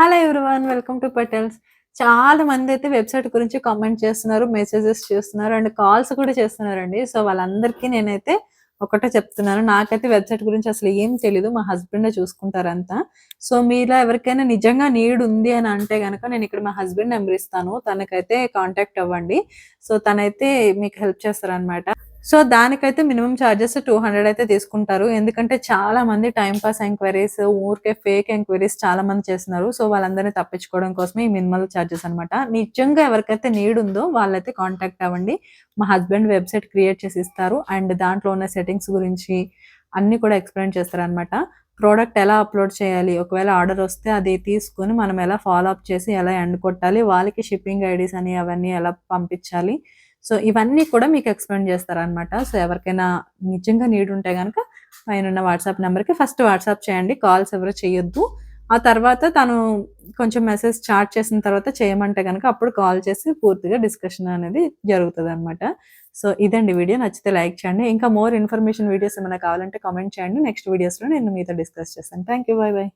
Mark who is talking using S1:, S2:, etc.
S1: Hello everyone. Welcome to Patels. చాలా మందైతే website గురించి comment చేస్తున్నారు, మెసేజెస్ చేస్తున్నారు అండ్ కాల్స్ కూడా చేస్తున్నారండి. సో, వాళ్ళందరికీ నేనైతే ఒకటే చెప్తున్నాను. నాకైతే వెబ్‌సైట్ గురించి అసలు ఏం తెలీదు. మా హస్బెండే చూసుకుంటారంతా. సో, మీలో ఎవరికైనా నిజంగా నీడ్ ఉంది అని అంటే గనక నేనిక్కడ మా హస్బెండ్ నంబర్ ఇస్తాను. తనకైతే కాంటాక్ట్ అవ్వండి. సో, తనైతే మీకు హెల్ప్ చేస్తారనమాట. సో, దానికైతే మినిమమ్ చార్జెస్ 200 అయితే తీసుకుంటారు. ఎందుకంటే చాలా మంది టైమ్ పాస్ ఎంక్వైరీస్, ఊరికే ఫేక్ ఎంక్వైరీస్ చాలా మంది చేస్తున్నారు. సో, వాళ్ళందరిని తప్పించుకోవడం కోసమే ఈ మినిమల్ చార్జెస్ అనమాట. నిజంగా ఎవరికైతే నీడ్ ఉందో వాళ్ళైతే కాంటాక్ట్ అవ్వండి. మా హస్బెండ్ వెబ్‌సైట్ క్రియేట్ చేసి ఇస్తారు. అండ్ దాంట్లో ఉన్న సెట్టింగ్స్ గురించి అన్నీ కూడా ఎక్స్‌ప్లెయిన్ చేస్తారనమాట. ప్రొడక్ట్ ఎలా అప్‌లోడ్ చేయాలి, ఒకవేళ ఆర్డర్ వస్తే అది తీసుకొని మనం ఎలా ఫాలో అప్ చేసి ఎలా ఎండ్ కొట్టాలి, వాళ్ళకి షిప్పింగ్ ఐడీస్ అని అవన్నీ ఎలా పంపించాలి. సో, ఇవన్నీ కూడా మీకు ఎక్స్‌ప్లెయిన్ చేస్తారనమాట. సో, ఎవరికైనా నిజంగా నీడ్ ఉంటే గనక పైనున్న వాట్సాప్ నంబర్‌కి ఫస్ట్ వాట్సాప్ చేయండి. కాల్స్ ఎవరు చేయొద్దు. ఆ తర్వాత తను కొంచెం మెసేజ్ స్టార్ట్ చేసిన తర్వాత చేయమంటే గనక అప్పుడు కాల్ చేసి పూర్తిగా డిస్కషన్ అనేది జరుగుతదనమాట. సో, ఇదండి వీడియో. నచ్చితే లైక్ చేయండి. ఇంకా మోర్ ఇన్ఫర్మేషన్ వీడియోస్ ఏమైనా కావాలంటే కామెంట్ చేయండి. నెక్స్ట్ వీడియోస్‌లో నేను మీతో డిస్కస్ చేస్తాను. Thank you. By by.